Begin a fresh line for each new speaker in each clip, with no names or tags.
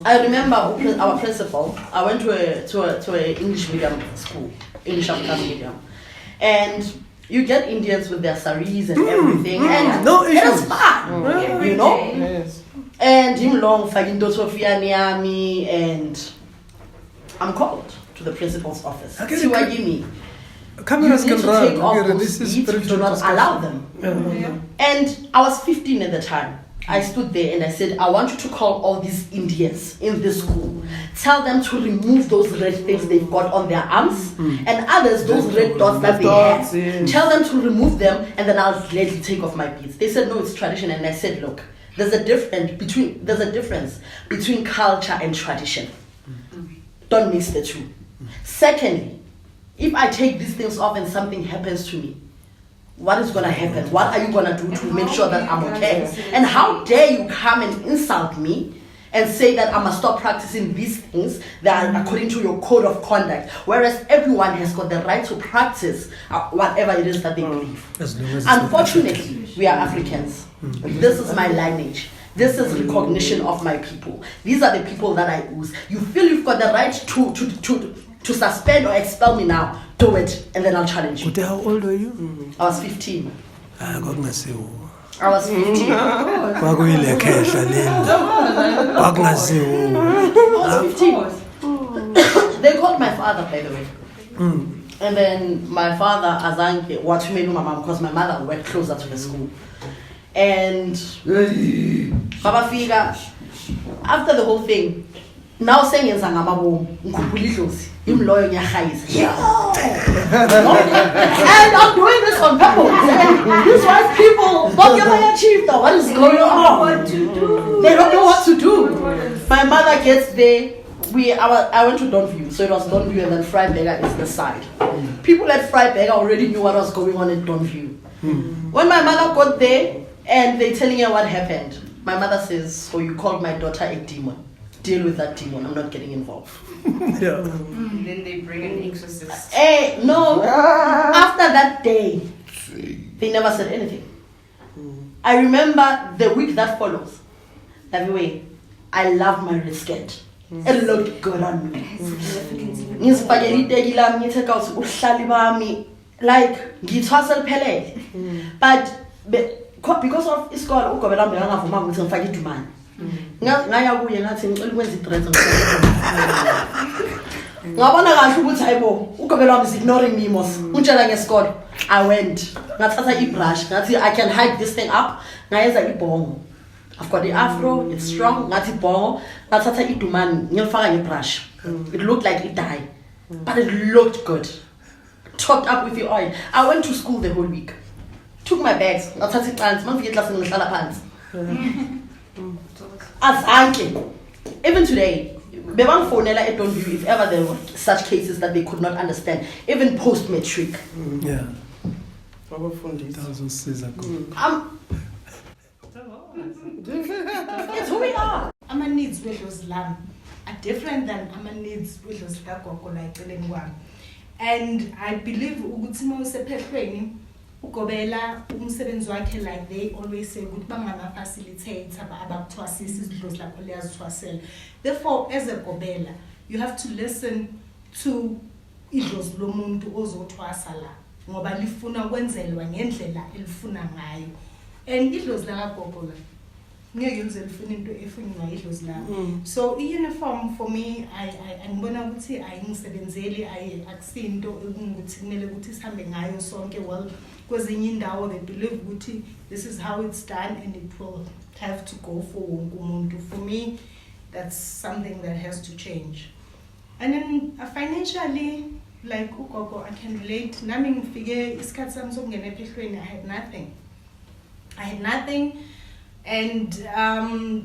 I remember our principal. I went to a English medium school, English African medium, and you get Indians with their saris and everything, and
no
it is fun, you know.
Yes.
And him long fagindo Sofia Niami, and I'm called to the principal's office. Tiwagimi.
Cameras
You need
can
to take off
run.
those
This is
beads, you do not allow them.
Yeah.
And I was 15 at the time. I stood there and I said, I want you to call all these Indians in this school. Tell them to remove those red things they've got on their arms, and others, those red dots that they have.
Yes.
Tell them to remove them, and then I'll gladly take off my beads. They said, no, it's tradition. And I said, look, there's a difference between culture and tradition. Don't mix the two. Secondly, if I take these things off and something happens to me, what is going to happen? What are you going to do to make sure that I'm okay? And how dare you come and insult me and say that I must stop practicing these things that are according to your code of conduct, whereas everyone has got the right to practice whatever it is that they believe. Unfortunately, we are Africans. This is my lineage. This is recognition of my people. These are the people that I use. You feel you've got the right to suspend or expel me now, do it, and then I'll challenge you.
How old were you?
I was 15.
I was 15.
I was 15. They called my father, by the way. And then my father, Azanke, what you my mom, because my mother worked closer to the school. And Baba Figa, after the whole thing, now saying in Zangamabo, Nkupulijosi, him lawyer Yahais. And I'm doing this on purpose. These white people don't get my chief though. What is going on? They don't know what to do. My mother gets there. I went to Donview, so it was Donview and then Freiberger is the side. People at Freiberger already knew what was going on in Donview. When my mother got there and they telling her what happened, my mother says, so you called my daughter a demon. Deal with that demon. I'm not getting involved.
Then they bring an exorcist.
No. After that day, they never said anything. I remember the week that follows. That way, I love my red skirt. It looked good on me. Like, but because of it's called ngaya kuye ngathi ngicela ukwenza i-threat ngabona kahle ukuthi hayibo ugobela wami is ignoring me mos untshela ngesikolo. I went ngathatha i-brush ngathi I can hide this thing up, ngayenza ibhongo. I've got the afro, it's strong, ngathi ibhongo, ngathatha idumani ngilifaka ngebrush. It looked like it died, but it looked good, topped up with the oil. I went to school the whole week, took my bags, ngathatha ipants, mangifike eklasini ngihlala phansi. Azanke. Even today, Bebang Fonela at Donview, if ever there were such cases that they could not understand, even post-matric.
Yeah.
It's who we are.
Ama needs with those lamb are different than ama needs with those Gogo like Elengwam. And I believe Ugutimo Sepetweni. Ugobela umsebenzi wakhe, like they always say, ukuthi bangama facilitate abakuthwasisa izidlozi lapho liyazithwasela. Therefore, as a gobela, you have to listen to idlozi lomuntu ozothwasa la ngoba lifuna ukwenzelwa ngendlela elifuna ngayo. And idlozi la Gogo la ngeke yenze lifuna into efunwa idlozi la. So i-uniform for me, ngibona ukuthi ayingisebenzeli, akusinto ukuthi kumele ukuthi sihambe ngayo sonke. Well, kwezinye indawo they believe ukuthi this is how it's done and it will have to go for wonke umuntu. For me, that's something that has to change. And then financially, like ugogo, I can relate. Nami ngifike isikhathi sami sokungena ephehlweni, I had nothing. And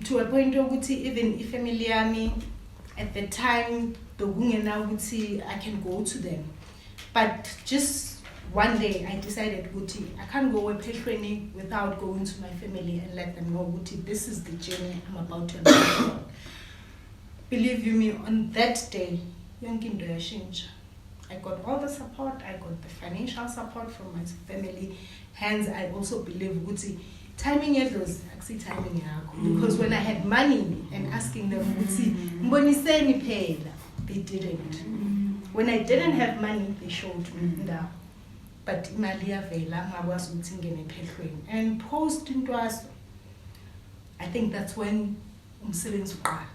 to a point ukuthi even ifamily yami at the time bekungena ukuthi I can go to them. But just one day I decided ukuthi I can't go ephehlweni without going to my family and let them know ukuthi this is the journey I'm about to embark on. Believe you me, on that day, yonke into yashintsha. I got all the support, I got the financial support from my family. Hence, I also believe ukuthi timing yedlozi akusi timing yakho, because when I had money and asking them ukuthi mboniseni phela, they didn't. When I didn't have money, they showed me ndawo. But imali yavela ngakwazi ukuthi ngene ephehlweni. And post ntwaso, I think that's when umsebenzi uqala.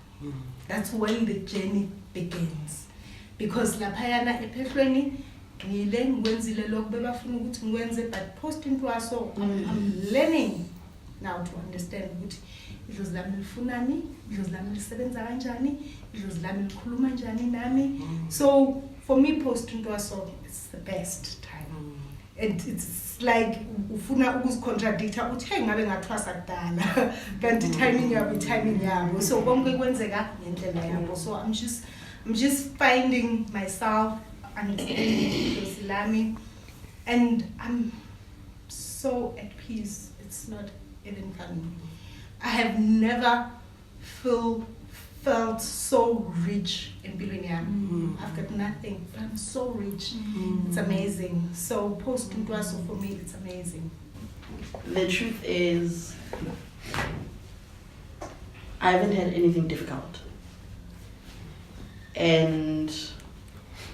That's when the journey begins. Because laphayana ephehlweni ngile ngikwenzile lokho bebafuna ukuthi ngikwenze, but post ntwaso I'm learning now to understand ukuthi idlozi lami lifunani, idlozi lami lisebenza kanjani, idlozi lami likhuluma njani nami. So for me, post ntwaso it's the best time. And it's like ufuna ukuzicontradicta uthi hey ngabe ngathwasa kudala kanti timing yabo, so konke kwenzeka ngendlela yabo. So I'm just finding myself and and I'm so at peace. It's not even funny. I have never felt so rich in Biliniam. I've got nothing, but I'm so rich. It's amazing. So post ntwaso for me, it's amazing.
The truth is, I haven't had anything difficult. And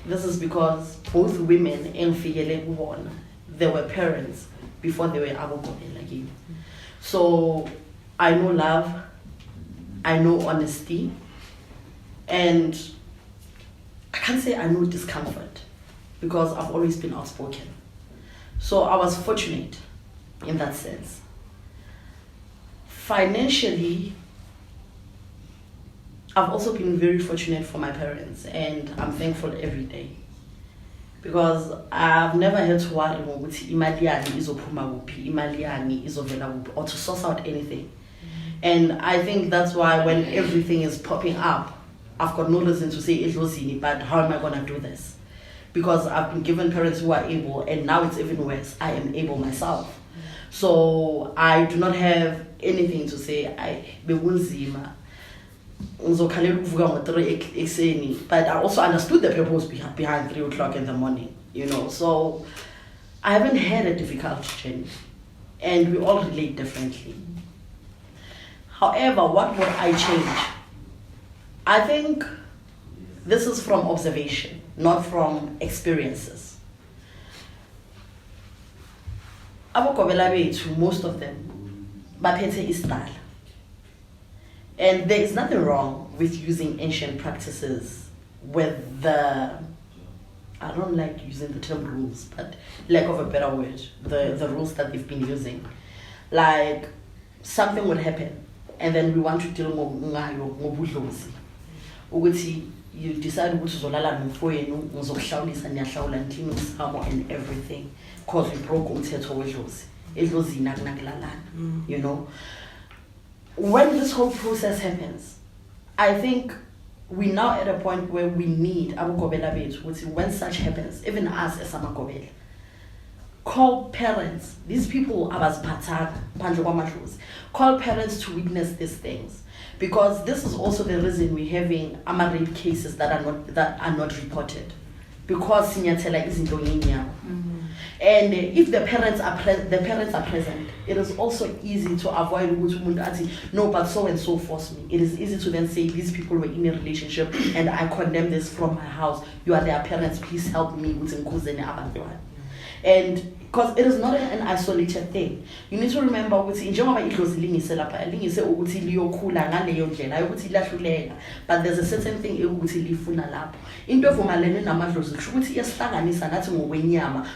this is because both women in Figele won. They were parents before they were abogone like you. So I know love, I know honesty, and I can't say I know discomfort because I've always been outspoken. So I was fortunate in that sense. Financially, I've also been very fortunate for my parents, and I'm thankful every day. Because I've never had to worry about imali yani izophuma kuphi, imali yani izovela kuphi, or to source out anything. And I think that's why when everything is popping up, I've got no reason to say idlozini, but how am I going to do this? Because I've been given parents who are able, and now it's even worse, I am able myself. So I do not have anything to say, bewunzima. But I also understood the purpose behind 3 o'clock in the morning, you know. So I haven't had a difficult journey, and we all relate differently. However, what would I change? I think this is from observation, not from experiences. Abokobela bethu, most of them, baphethe istyle. And there is nothing wrong with using ancient practices with the, I don't like using the term rules, but lack of a better word, the rules that they've been using. Like, something would happen, and then we want to deal ngobudlozi. Ukuthi you decide ukuthi uzolala nomfowenu, uzokuhlawulisa niyahlawula nithini umsamo and everything, because we broke umthetho wedlozi. Idlozi nakulalana, you know. When this whole process happens, I think we're now at a point where we need abogobela bethu, when such happens, even us as amagobela, call parents, these people abaziphathayo phandle kwamadlozi, call parents to witness these things, because this is also the reason we're having rape cases that are not reported, because sinyathela izinto ngenyama. And if the parents are present, it is also easy to avoid no, but so and so forced me. It is easy to then say these people were in a relationship and I condemn this from my house. You are their parents, please help me. And because it is not an isolated thing. You need to remember but there's a certain thing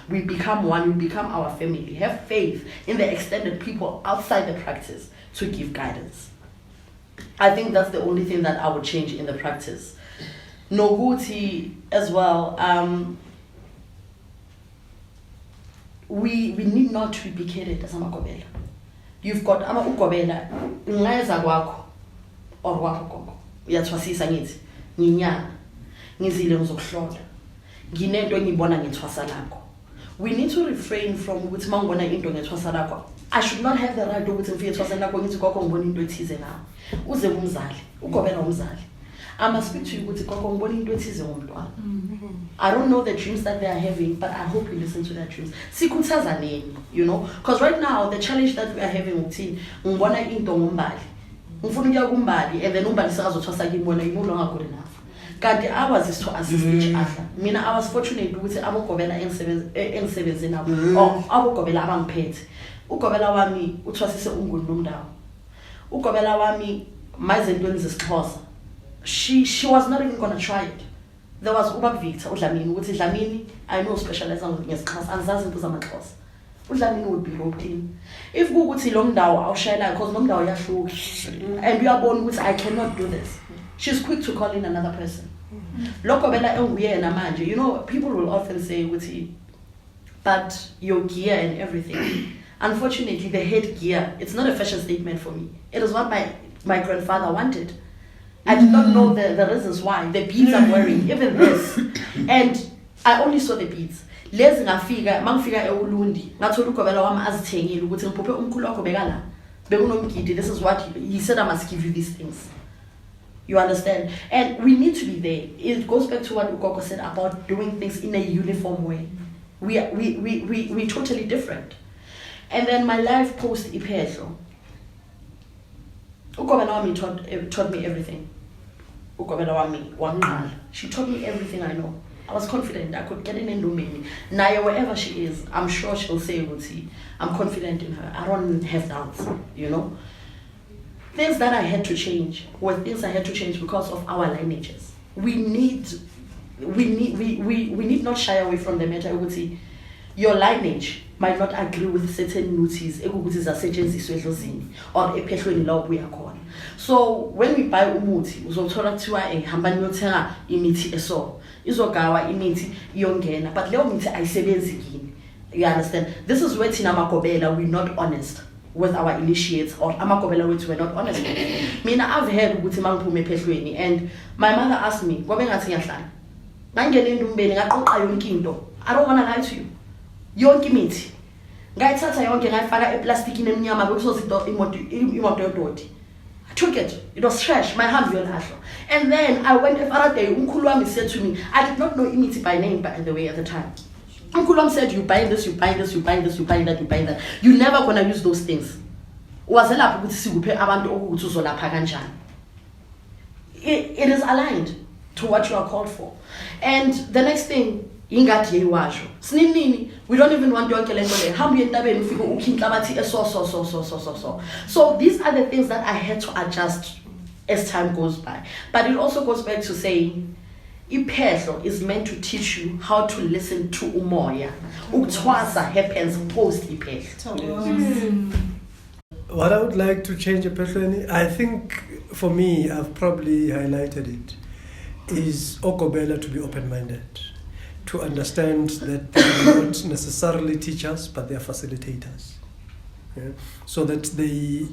we become one, we become our family. Have faith in the extended people outside the practice to give guidance. I think that's the only thing that I would change in the practice. Noguti as well. We need not to be carried as amagobela. You've got amagobela ngayeza kwakho or wakho gogo. Uyathwasisa ngithi nginyana ngizile ngizokuhlola. Nginento engibona ngithwasa lakho. We need to refrain from ukuthi mangibona into ngethwasa lakho. I should not have the right ukuthi ngifike ethwaseni lakho ngithi gogo ngibona into ethize nawe. Uze umzali, ugobela umzali. I must speak to you with I don't know the dreams that they are having, but I hope you listen to their dreams. You know, because right now the challenge that we are having with ngibona into ngombali. Ngifuna ukuya kumbali and then umbali sekazothwasa kimi wena you no longer good enough. Kanti ours is to assist each other. Mina I was fortunate ukuthi abogobela engisebenze nabo or abogobela abangiphethe. Ugobela wami uthwasise unguni nomndawo. Ugobela wami mazentweni zesixhosa. She was not even gonna try it. There was Uba Victor, Udlamini, which is Dlamini, I know specialize on yes class, and that's into some class. Udlamini would be roped in. If Google would see long down, I'll share that because long down, and we are born with I cannot do this. She's quick to call in another person. Lokobela and Amanja, you know, people will often say, but your gear and everything. Unfortunately, the headgear, it's not a fashion statement for me. It is what my grandfather wanted. I did not know the reasons why. The beads I'm wearing, even this. And I only saw the beads. Lezi ngafika, mangifika eUlundi, ngathola ugobela wami azithengile ukuthi ngiphuphe umkhulu wakho bekala. Bekunomgidi, this is what he said I must give you these things. You understand? And we need to be there. It goes back to what Gogo said about doing things in a uniform way. We totally different. And then my life post Uphehlo. Ugobela wami taught me everything. She taught me everything I know. I was confident I could get in and do me. Naya, wherever she is, I'm sure she'll say, I'm confident in her. I don't have doubts, you know. Things that I had to change were things I had to change because of our lineages. We need not shy away from the matter. Your lineage might not agree with certain nuties or ephehlweni la ubuya khona. So when we buy umuthi uzothola kuthiwa hamba niyothenga imithi eso izogawa imithi iyongena but leyo mithi ayisebenzi kini. You understand? This is where thina makobela we're not honest with our initiates or amakobela wethu we're not honest. Mina I've heard ukuthi mangiphume ephehlweni and my mother asked me ngoba ngathi ngiyahlala ngangena endumbeni ngaqoqa yonke into. I don't want to lie to you. Yonke imithi ngayithatha yonke ngayifaka eplastikini emnyama bekuzozido imoto yodoti. I took it. It was trash. My hand was lahlo. And then I went every day. Umkhulu wami said to me, I did not know imithi by name by the way at the time. Umkhulu wami said, you buy this, you buy this, you buy this, you buy that, you buy that. You're never gonna use those things. Wazelapha ukuthi sikuphe abantu ukuthi uzolapha kanjani. It is aligned to what you are called for. And the next thing, ingadi yeyiwasho. Sinini, we don't even want yonke lento le. Hambe entabeni ufike ukhinhlabathi so. So these are the things that I had to adjust as time goes by. But it also goes back to saying Uphehlo is meant to teach you how to listen to umoya. Uthwasa happens post Uphehlo.
What I would like to change Uphehlo, I think for me, I've probably highlighted it, is Okobela to be open-minded, to understand that they are not necessarily teachers, but they are facilitators. Yeah? So that they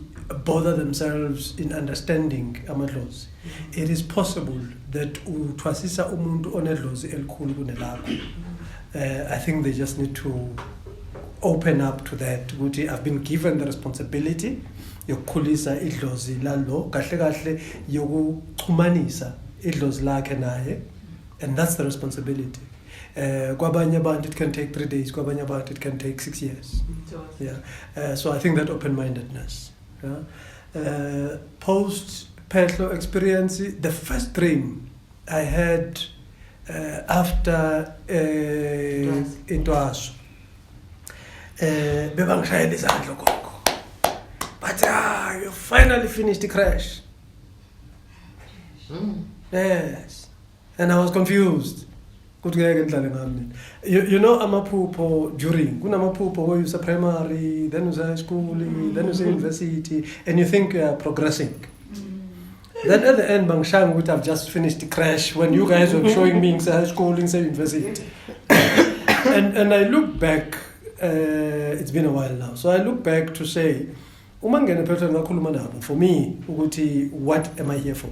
bother themselves in understanding amadlozi. It is possible that utwasisa umuntu onedlozi elikhulu kunelakho. I think they just need to open up to that. I've been given the responsibility yokukhulisa idlozi lalo kahle kahle yokuxhumanisa idlozi lakhe naye, and that's the responsibility. Kwabanye abantu it can take 3 days, kwabanye abantu it can take 6 years. Yeah. So I think that open-mindedness. Yeah. Post phehlo experience, the first dream I had after ntwaso. Bebangishayela izandla Gogo. But you finally finished the crash. Yes. And I was confused. You know, amaphupho during kunamaphupho where you say primary, then you say high school, then you say university, and you think you are progressing. Then at the end, Bangshang would have just finished the crash when you guys were showing me in high school, in university. And I look back, it's been a while now, so I look back to say, for me, what am I here for?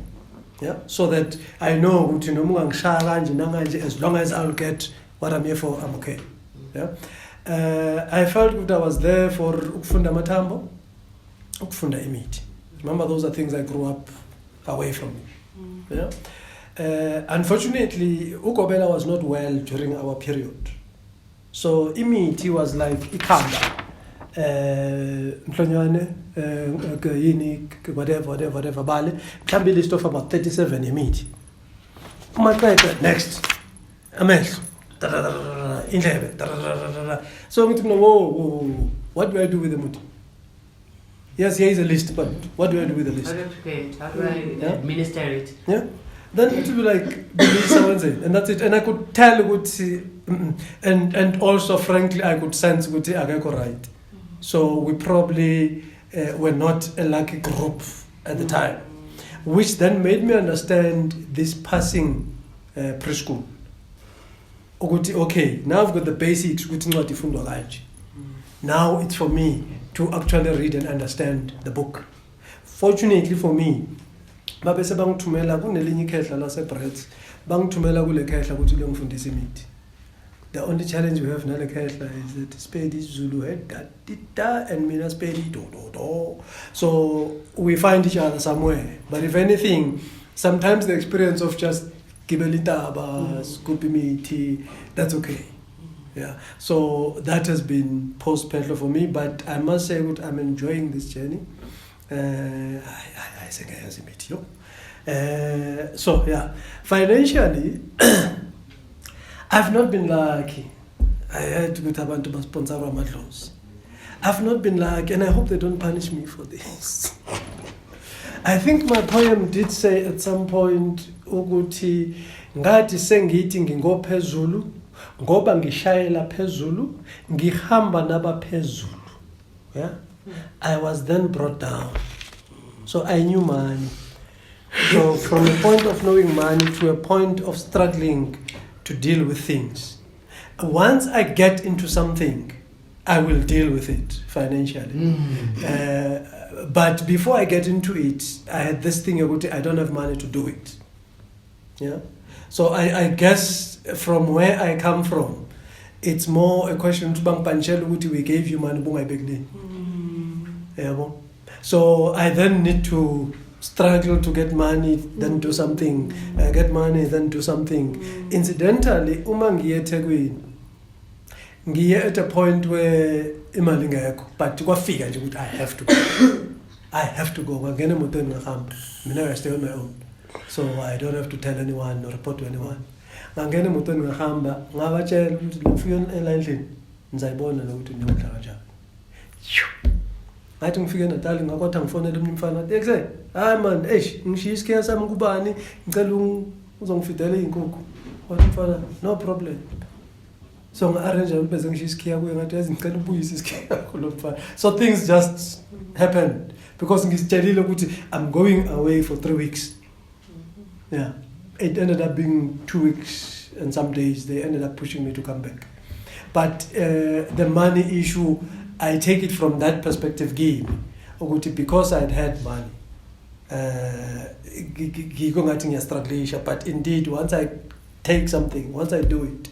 Yeah, so that I know as long as I'll get what I'm here for, I'm okay. Yeah, I felt that I was there for ukufunda matambo, ukufunda imiti. Remember, those are things I grew up away from. Yeah? Unfortunately, Ugobela was not well during our period. So imithi was like ikhamba. Mhlonyane, whatever, bale. Can be list of about 37 imithi. Next. Amehlo. Indlebe. So whoa. What do I do with the muti? Yes, here is a list, but what do I do with the list?
How do I administer it?
Yeah. Then it will be like believe someone said, and that's it. And I could tell and also frankly I could sense agako right. So we probably were not a lucky group at the time, which then made me understand this passing preschool. Okay, now I've got the basics. Now it's for me to actually read and understand the book. Fortunately for me, babese bangithumela kunelinye ikhehla laseBrits bangithumela kule khehla ukuthi lengifundisa imithi. The only challenge we have nale khehla is that Spade is Zulu head gatita and mina Spade do. So we find each other somewhere. But if anything, sometimes the experience of just gibelitaba, scoop imithi, that's okay. Yeah. So that has been post phehlo for me, but I must say that I'm enjoying this journey. I think I have a meet you. So yeah, financially, I've not been lucky. I had to go to sponsor my loans. I've not been lucky, and I hope they don't punish me for this. I think my poem did say at some point, ukuthi ngathi sengithi ngingophezulu, ngoba ngishayela phezulu, ngihamba nabaphezulu. Yeah. I was then brought down. So I knew money. So from a point of knowing money to a point of struggling to deal with things. Once I get into something, I will deal with it financially. But before I get into it, I had this thing about I don't have money to do it. Yeah. So I guess from where I come from, it's more a question to we gave you money back then. Yeah. So I then need to struggle to get money, then do something. Get money, then do something. Incidentally, ngiye at a point where imali ngekho, but kwafika nje ukuthi I have to go. I have to go. Ngene emotweni ngihamba. Mina I stay on my own. So I don't have to tell anyone or report to anyone. Ngangena emotweni ngihamba, ngabatshela ukuthi ngifike elandlini ngizayibona ukuthi ngiyodla kanjani. Ngathi ngifike eNatal ngakwatha ngifonela umuntu mfana athi ekuse, hayi man, ngishiya isikheya sami kubani, ngicela uzongifidela izinkukhu. Wathi mfana, no problem. So so things just happened because I'm going away for 3 weeks. Yeah, it ended up being 2 weeks and some days they ended up pushing me to come back. But the money issue, I take it from that perspective because I'd had money. But indeed, once I take something, once I do it,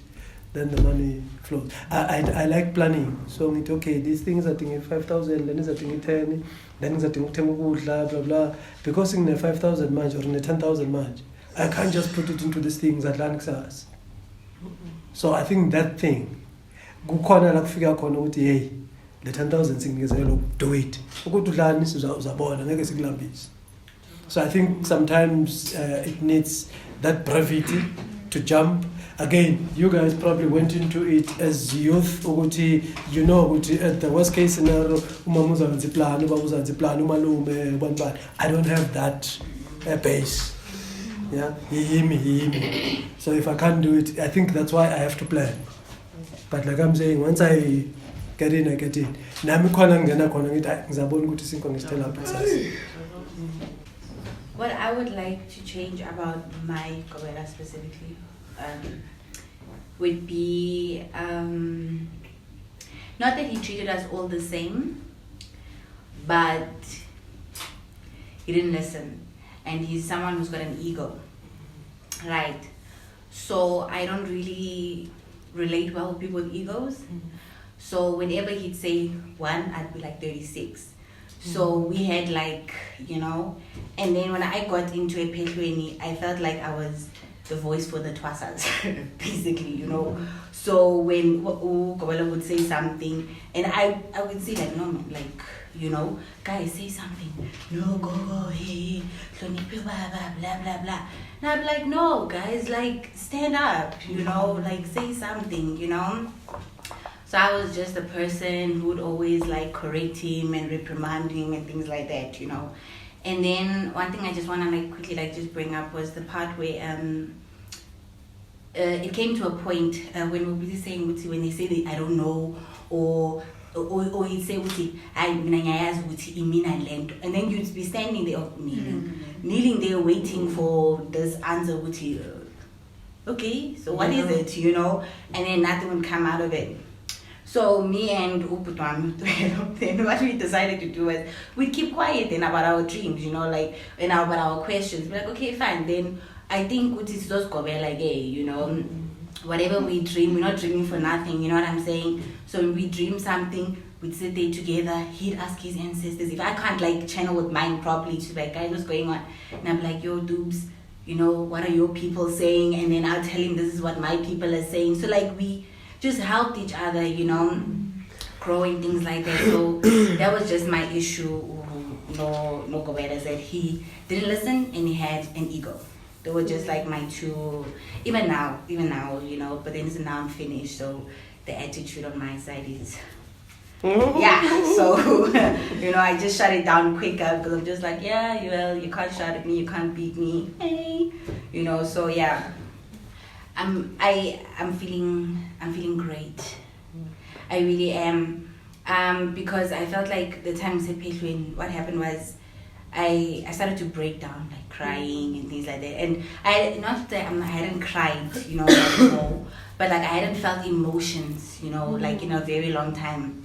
then the money flows. I like planning. So it's okay, these things are thinking 5,000, then it's a thinking 10, then it's a thinking blah blah blah. Because in the 5,000 match or in the 10,000 match, I can't just put it into these things at Lanxas. So I think that thing, hey, the 10,000 thing is do it. So I think sometimes it needs that brevity to jump. Again, you guys probably went into it as youth, you know, at the worst case scenario, I don't have that base. Yeah, he. So if I can't do it, I think that's why I have to plan. But like I'm saying, once I get in, I get in.
What I would like to change about my Gobela specifically would be not that he treated us all the same, but he didn't listen, and he's someone who's got an ego, right? So I don't really relate well with people with egos. So whenever he'd say 1, I'd be like 36, So we had like, and then when I got into a phehlo, I felt like I was the voice for the twasas, basically, So when Gogo would say something, and I would say like, no man, like, guys, say something. No, Gogo, hey, blah, blah, blah. And I'm like, no, guys, like, stand up, like, say something, So I was just a person who would always, like, correct him and reprimand him and things like that, And then one thing I just want to, like, quickly, like, just bring up was the part where, it came to a point when we were busy saying, when they say that I don't know, or you say, and then you'd be standing there, kneeling there waiting for this answer, okay, so what is it, and then nothing would come out of it. So me and then what we decided to do was we'd keep quiet then about our dreams, like, and about our questions. We're like, okay, fine, then I think it's just go like, hey, whatever we dream, we're not dreaming for nothing, you know what I'm saying? So when we dream something, we'd sit there together, he'd ask his ancestors. If I can't like channel with mine properly, she's like, guys, what's going on? And I'm like, yo, Doobs, what are your people saying? And then I'll tell him this is what my people are saying. So like we just helped each other, grow and things like that. So that was just my issue. No Gobera said he didn't listen and he had an ego. They were just like my two, even now, but then now I'm finished, so the attitude on my side is, yeah, so, I just shut it down quicker because I'm just like, yeah, well, you can't shout at me, you can't beat me, hey, so yeah, I'm feeling great. I really am, because I felt like the time we said phehlo, what happened was, I started to break down, like crying and things like that. And not that I hadn't cried, but like I hadn't felt emotions, like in a very long time.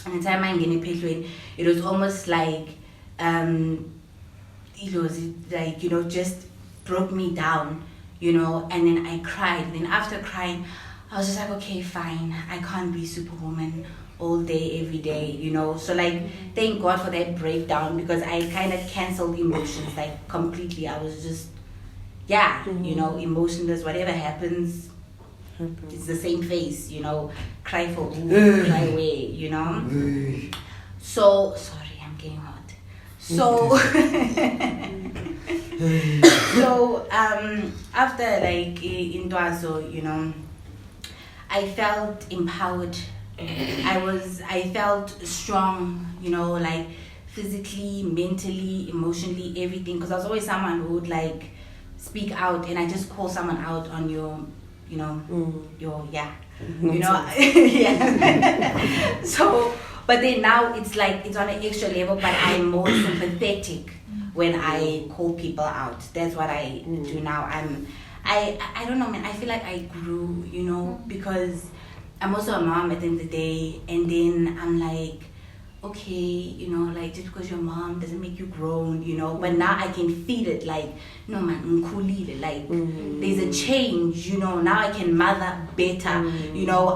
And the time I'm getting phehlo, it was almost like, it was like, just broke me down, and then I cried. And then after crying, I was just like, okay, fine, I can't be Superwoman all day, every day, So like, thank God for that breakdown because I kind of canceled emotions like completely. I was just, emotionless. Whatever happens, it's the same face, Cry for who, cry away, So sorry, I'm getting hot. So, after like in ntwaso, I felt empowered. I felt strong, like physically, mentally, emotionally, everything. Because I was always someone who would like speak out, and I just call someone out on your, yeah. So, but then now it's like it's on an extra level, but I'm more sympathetic when I call people out. That's what I do now. I don't know, man. I feel like I grew, because I'm also a mom at the end of the day, and then I'm like, okay, like just because you're a mom doesn't make you grown, but now I can feel it, like, no man, like there's a change, now I can mother better,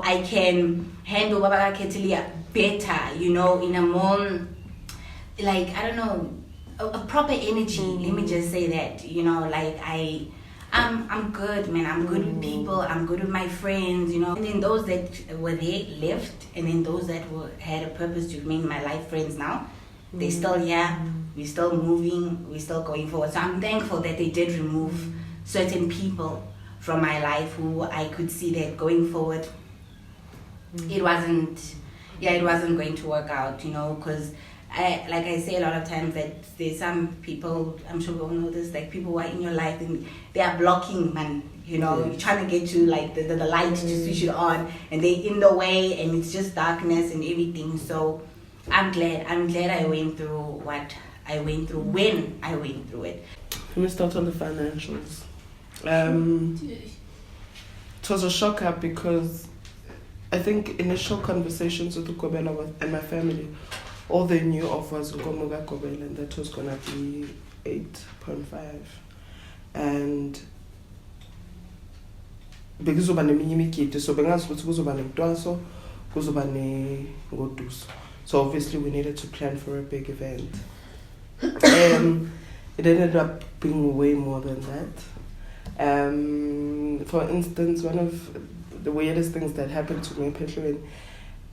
I can handle Baba Celi better, in a more, like, I don't know, a proper energy, let me just say that, like I'm good, man. I'm good with people. I'm good with my friends, And then those that were there left, and then those that had a purpose to remain my life friends now, they're still here. We're still moving. We're still going forward. So I'm thankful that they did remove certain people from my life who I could see that going forward, it wasn't going to work out, because like I say a lot of times that there's some people, I'm sure we all know this, like people who are in your life and they are blocking, man, you're trying to get to like the light to switch it on, and they're in the way, and it's just darkness and everything. So I'm glad I went through what I went through when I went through it.
Let me start on the financials. It was a shocker because I think initial conversations with Ukobela and my family, all they knew of was Ugomoga Kobela, and that was going to be 8.5. And bekuzoba neminye imigidi, so bengazi ukuthi kuzoba ntwaso, kuzoba ngoduso. So obviously we needed to plan for a big event. It ended up being way more than that. For instance, one of the weirdest things that happened to me, phehlo,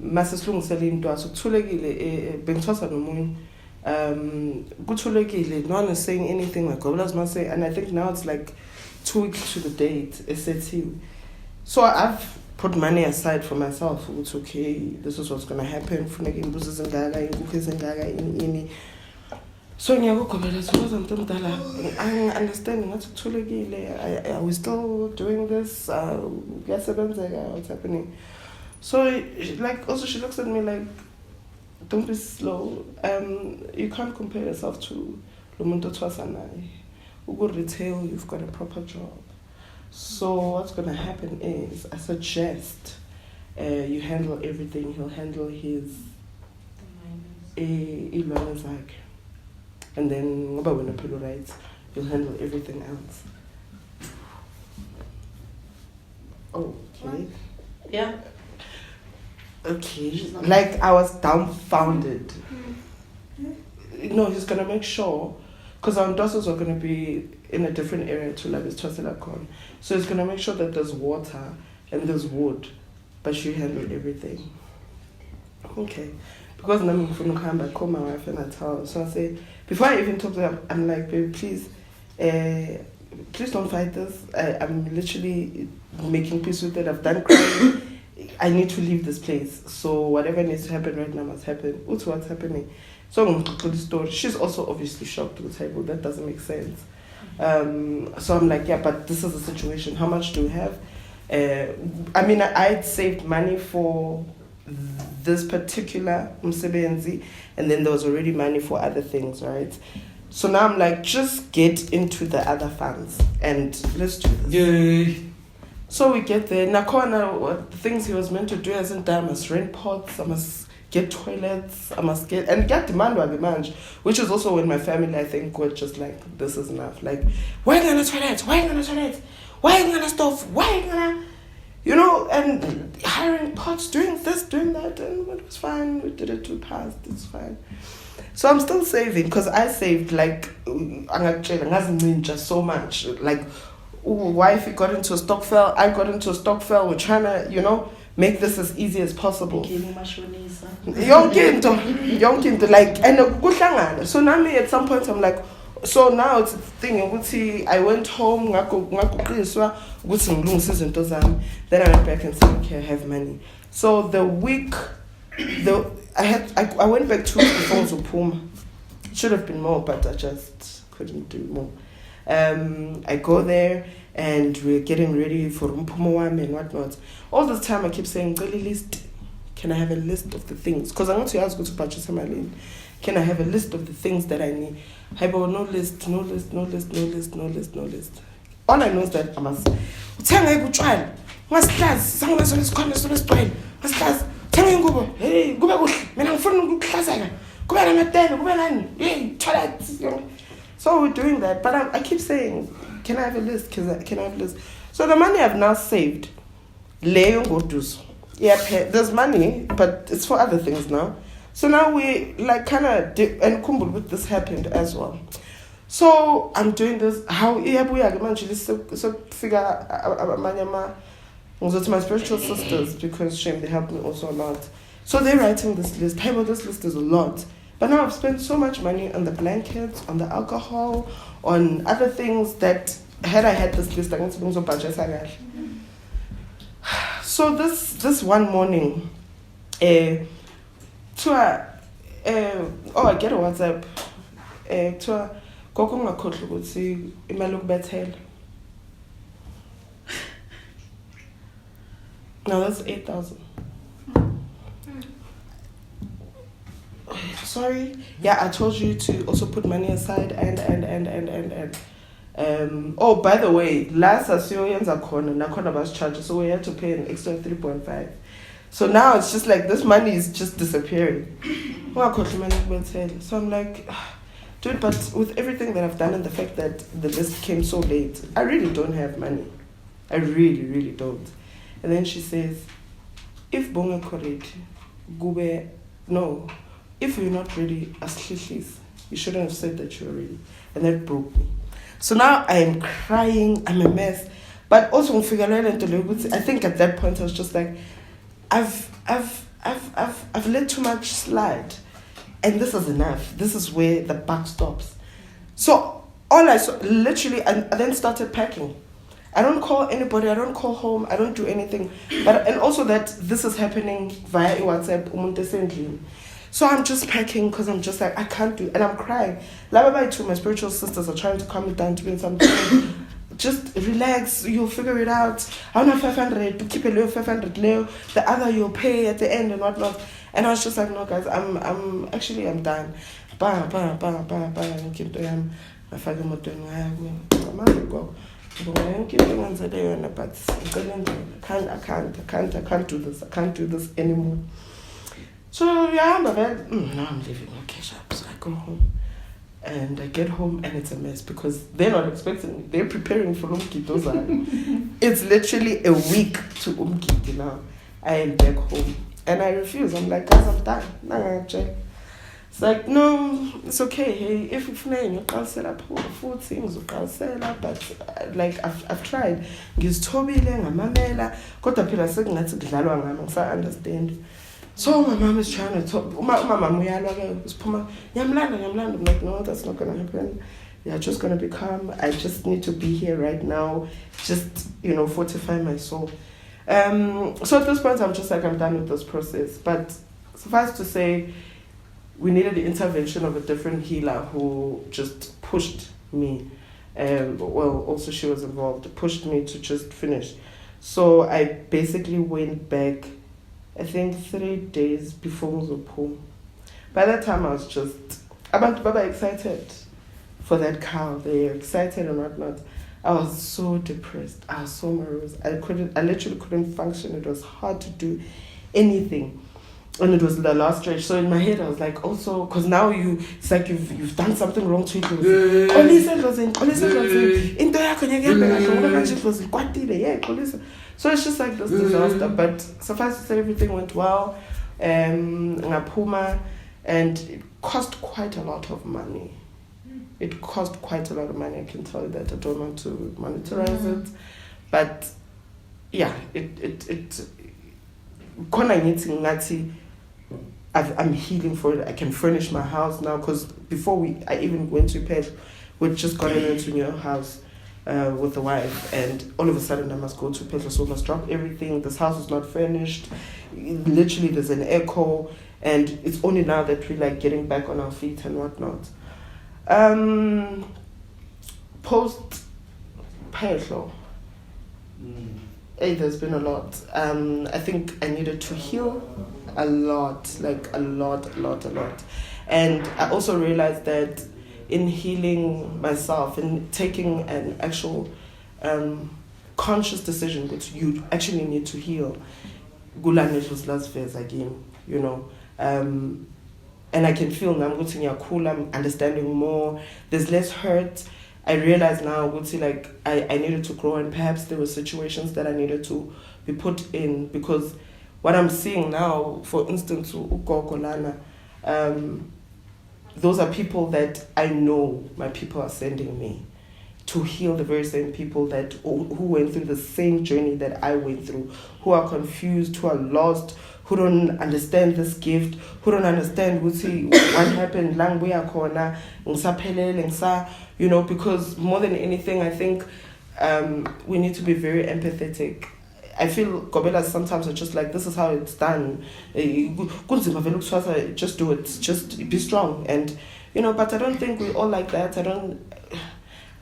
masisilungisela ntwaso kuthulekile bengithwasa nomunye kuthulekile, no one is saying anything like Gogo's must say, and I think now it's like 2 weeks to the date, SAT. So I've put money aside for myself. It's okay, this is what's gonna happen. So I understand are we still doing this? What's happening? So she looks at me like, don't be slow. You can't compare yourself to Lumuntu Twasanai. Ugo retail, you've got a proper job. So what's gonna happen is, I suggest you handle everything. He'll handle his like, and then when a pillow rights, you'll handle everything else. Okay.
Yeah.
Okay. Like, I was dumbfounded. No, he's gonna make sure, because our ntwasos are gonna be in a different area to like Tsabedze. So he's gonna make sure that there's water and there's wood, but she handled everything. Okay. Because now I'm from Kamba, I call my wife and I tell her. So I say, before I even talk to her, I'm like, babe, please don't fight this. I'm literally making peace with it. I've done crime. I need to leave this place. So whatever needs to happen right now must happen. What's happening? So I'm going to the story. She's also obviously shocked with the table. That doesn't make sense. So I'm like, yeah, but this is the situation. How much do we have? I mean, I'd saved money for this particular umsebenzi, and then there was already money for other things, right? So now I'm like, just get into the other funds and let's do this.
Yay.
So we get there. Nakona, what the things he was meant to do hasn't done. I must rent pots, I must get toilets, I must get demand while demand, which is also when my family, I think, were just like, this is enough. Like, why ain't gonna toilet? Why ain't gonna toilet? Why ain't gonna stove? Why ain't gonna, and hiring pots, doing this, doing that, and it was fine. We did it 2 past, it's fine. So I'm still saving, because I saved like just so much. Like, wife got into a stock fell, I got into a stock fell. We're trying to, make this as easy as possible. Young kid, like, and so now me at some point I'm like, so now it's a thing. I went home, then I went back and said, okay, I have money. So the week, I went back 2 weeks before Zupuma. It should have been more, but I just couldn't do more. I go there and we're getting ready for Mpumawame and whatnot. All this time I keep saying, list. Can I have a list of the things? Because I want to ask you to purchase my lane. Can I have a list of the things that I need? No list. All I know is that I must tell me go try. Must class. Someone is on this corner, so let's try. Must class. Tell me go. Hey, go back. Man, I'm from class. Go back and go back. Hey, try that. So we're doing that, but I keep saying, can I have a list? Can I have a list? So the money I've now saved, there's money, but it's for other things now. So now we like kind of and Kumbul with this happened as well. So I'm doing this. How we so figure my spiritual sisters, because shame, they helped me also a lot. So they're writing this list. Hey, well, this list is a lot. But now I've spent so much money on the blankets, on the alcohol, on other things that had I had this list, I need to bring some budget. So this one morning, I get a WhatsApp. To Gogo ngakhohlwa ukuthi imali ukubethela. Now that's 8,000. Sorry. Yeah, I told you to also put money aside and. Oh, by the way, last Asiyoyenza corner, Nakona was charged, so we had to pay an extra 3.5. So now it's just like this money is just disappearing. So I'm like, dude, but with everything that I've done and the fact that the list came so late, I really don't have money. I really, really don't. And then she says, if Bonga correct, Gube no, if you're not ready, please, you shouldn't have said that you were ready. And that broke me. So now I am crying, I'm a mess. But also, I think at that point I was just like, I've let too much slide. And this is enough. This is where the buck stops. So all I saw, literally, I then started packing. I don't call anybody, I don't call home, I don't do anything. And also that this is happening via WhatsApp. So I'm just packing because I'm just like, I can't do it. And I'm crying. Lababai too, my spiritual sisters are trying to calm me down to me something. Just relax, you'll figure it out. I don't have 500, keep a little 500 leo. The other you'll pay at the end and whatnot. And I was just like, no guys, I'm done. I can't do this anymore. So yeah, now I'm leaving. Okay, sharp. So I go home. And I get home and it's a mess because they're not expecting me. They're preparing for Umkitoza. It's literally a week to Umkiti now. I am back home. And I refuse. I'm like, guys, I'm done. Nah, check. It's like, no, it's okay. Hey, if you're flying, you can't set up four things, you can't set up, but like I've tried. Ngizithobile ngamamela, kodwa phela sekungathi kudlalwa ngami, I understand. So my mom is trying to talk. My mom uyalwa ke usiphuma yamlanda. I'm like, no, that's not gonna happen. You're just gonna be calm. I just need to be here right now. Just, fortify my soul. So at this point I'm just like, I'm done with this process. But suffice to say, we needed the intervention of a different healer who just pushed me. Also she was involved, pushed me to just finish. So I basically went back, I think 3 days before Muzopum. By that time I was just Baba excited for that cow. They were excited and whatnot. I was so depressed. I was so morose. I literally couldn't function. It was hard to do anything. And it was the last stretch. So in my head I was like, also, because now it's like you've done something wrong to it. So it's just like this disaster. But suffice to say, everything went well. Ngapuma, and it cost quite a lot of money. It cost quite a lot of money, I can tell you that. I don't want to monetize it. But yeah, I'm healing for it. I can furnish my house now, because before I even went to Phehlo, we'd just gotten into a new house with the wife, and all of a sudden I must go to Phehlo, so I must drop everything. This house is not furnished. Literally there's an echo, and it's only now that we're like getting back on our feet and whatnot. Post Phehlo, there's been a lot. I think I needed to heal a lot. And I also realized that in healing myself and taking an actual conscious decision that you actually need to heal, Gulanetlo's last phase again, and I can feel now I'm understanding more. There's less hurt. I realize now like I needed to grow, and perhaps there were situations that I needed to be put in, because what I'm seeing now, for instance, Gogo, those are people that I know my people are sending me to heal the very same people who went through the same journey that I went through, who are confused, who are lost, who don't understand this gift, who don't understand what happened, because more than anything, I think we need to be very empathetic. I feel Gobela sometimes are just like, this is how it's done. Just do it. Just be strong. And, but I don't think we're all like that.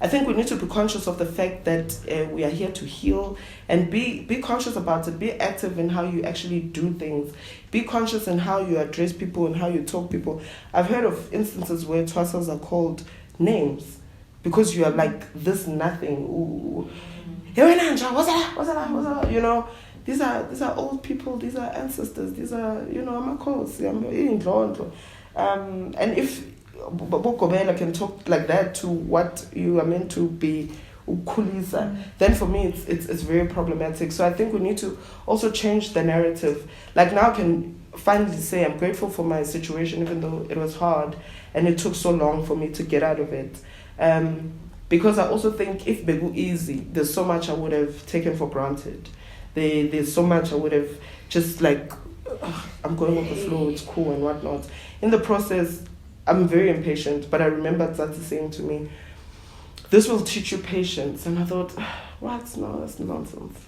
I think we need to be conscious of the fact that we are here to heal, and be conscious about it. Be active in how you actually do things. Be conscious in how you address people and how you talk to people. I've heard of instances where ntwasos are called names because you are like this nothing. Ooh. What's that? These are old people. These are ancestors. These are amakhosi. And if Bokobela can talk like that to what you are meant to be, then for me it's very problematic. So I think we need to also change the narrative. Like now finally say I'm grateful for my situation, even though it was hard and it took so long for me to get out of it. Because I also think if Begu easy, there's so much I would have taken for granted. There's so much I would have just like, I'm going with the flow, it's cool and whatnot. In the process, I'm very impatient, but I remember Tsatsi saying to me, this will teach you patience. And I thought, what? No, that's nonsense.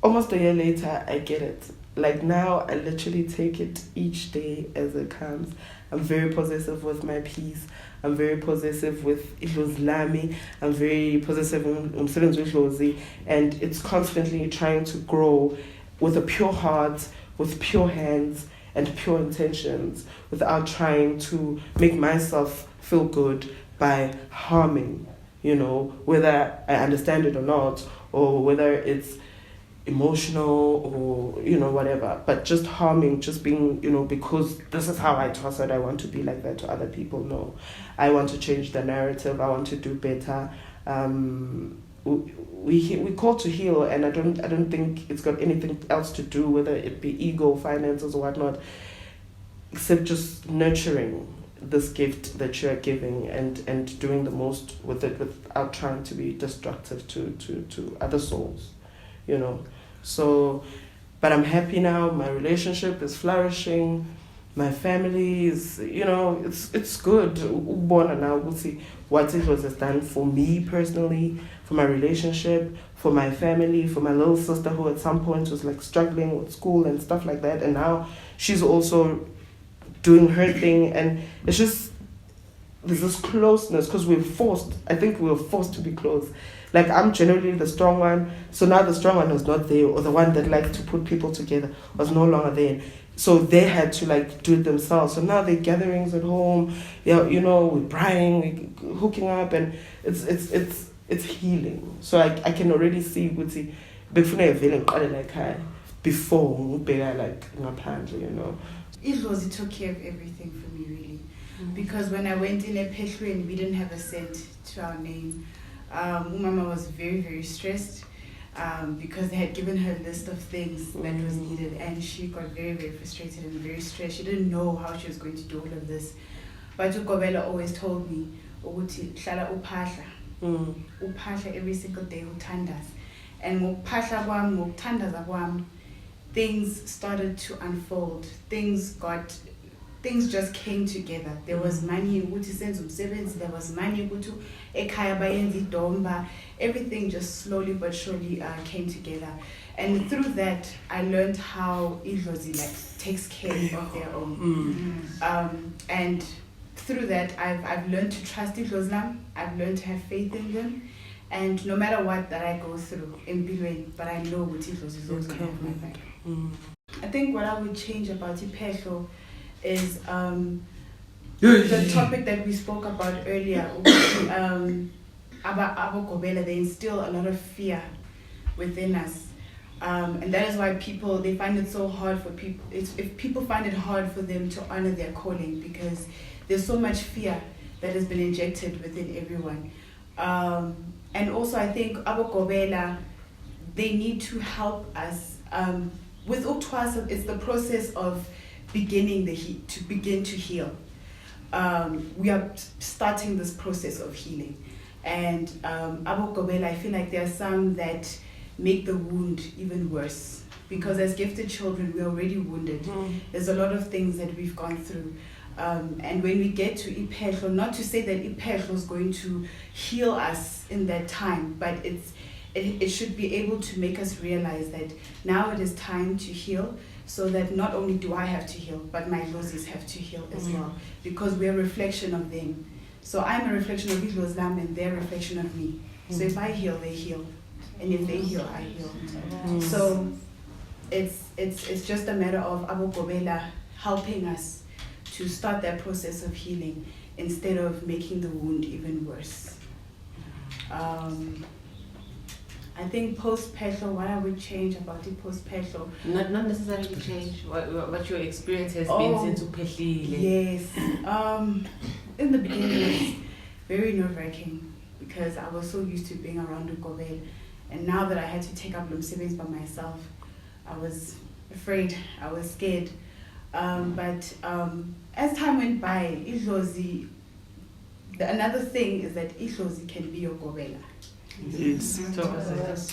Almost a year later, I get it. Like now, I literally take it each day as it comes. I'm very possessive with my peace. I'm very possessive with Lami. I'm very possessive with Umsebenzi, and it's constantly trying to grow with a pure heart, with pure hands and pure intentions, without trying to make myself feel good by harming, whether I understand it or not, or whether it's emotional or whatever, but just harming, just being because this is how I toss it, I want to be like that to other people. No, I want to change the narrative, I want to do better. We call to heal, and I don't think it's got anything else to do, whether it be ego, finances or whatnot, except just nurturing this gift that you're giving and doing the most with it without trying to be destructive to other souls. So, but I'm happy now, my relationship is flourishing, my family is, it's good. Ubona now, we'll see what it has done for me personally, for my relationship, for my family, for my little sister who at some point was like struggling with school and stuff like that, and now she's also doing her thing, and it's just, there's this closeness, because we were forced to be close. Like, I'm generally the strong one, so now the strong one was not there, or the one that liked to put people together was no longer there. So they had to like do it themselves. So now they're gatherings at home, we're braaiing, we're hooking up, and it's healing. So I can already see ukuthi bekufuna feeling like before like ngaphandle,
Idlozi took care of everything for me, really. Because when I went in at phehlo and we didn't have a cent to our name, Umama was very, very stressed because they had given her a list of things that was needed, and she got very, very frustrated and very stressed. She didn't know how she was going to do all of this. But Ukobela always told me, ukuthi hlala uphahla. Uphahla every single day, uthandaza. And ngokuphahla kwami, ngokuthandaza kwami, things started to unfold. Things just came together. There was money ukuthi senze umsebenzi, there was money ukuthi ekhaya bayenza idomba. Everything just slowly but surely came together. And through that, I learned how Idlozi takes care of their own. And through that, I've learned to trust Idlozi. I've learned to have faith in them. And no matter what that I go through in Bilwen, but I know what Idlozi is always going to have my back. I think what I would change about phehlo is the topic that we spoke about earlier. About Gobela, they instill a lot of fear within us. And that is why they find it so hard for people. If people find it hard for them to honor their calling, because there's so much fear that has been injected within everyone. And also I think Gobela, they need to help us. With ntwaso, it's the process of begin to heal. We are starting this process of healing. And Gobela, I feel like there are some that make the wound even worse. Because as gifted children, we're already wounded. There's a lot of things that we've gone through. And when we get to phehlo, not to say that phehlo is going to heal us in that time, but it should be able to make us realize that now it is time to heal, so that not only do I have to heal, but my Lozis have to heal as well, because we're a reflection of them. So I'm a reflection of Idlozi and they're a reflection of me. So if I heal, they heal, and if they heal, I heal. So it's just a matter of Gobela helping us to start that process of healing instead of making the wound even worse. I think post-phehlo, what I would change about it post-phehlo.
Not necessarily change what your experience has been since Uphehlo.
Yes. In the beginning, it was very nerve-wracking because I was so used to being around Gogo. And now that I had to take up Lumsebenzi by myself, I was
afraid, I was scared. But as time went by, another thing is that Idlozi can be your Gobela.
Yes.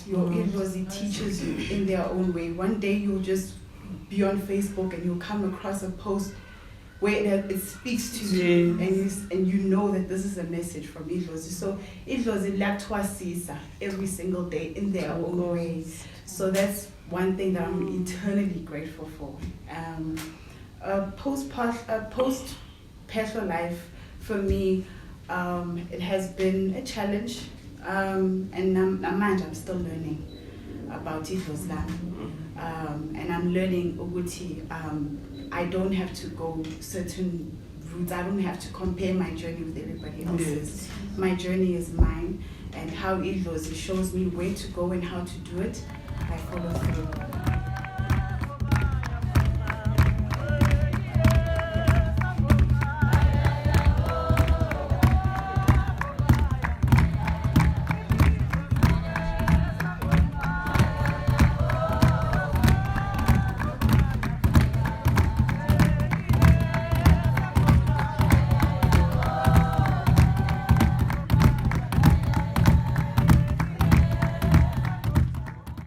Your Idlozi teaches you in their own way. One day you'll just be on Facebook and you'll come across a post where it speaks to you, and you know that this is a message from Idlozi. So Idlozi laktwasisa every single day in their own way. So that's one thing that I'm eternally grateful for. Post phehlo life for me, it has been a challenge, and I'm still learning about Idlozi land, and I'm learning ukuthi I don't have to go certain routes. I don't have to compare my journey with everybody else's. My journey is mine, and how Idlozi shows me where to go and how to do it, I follow through.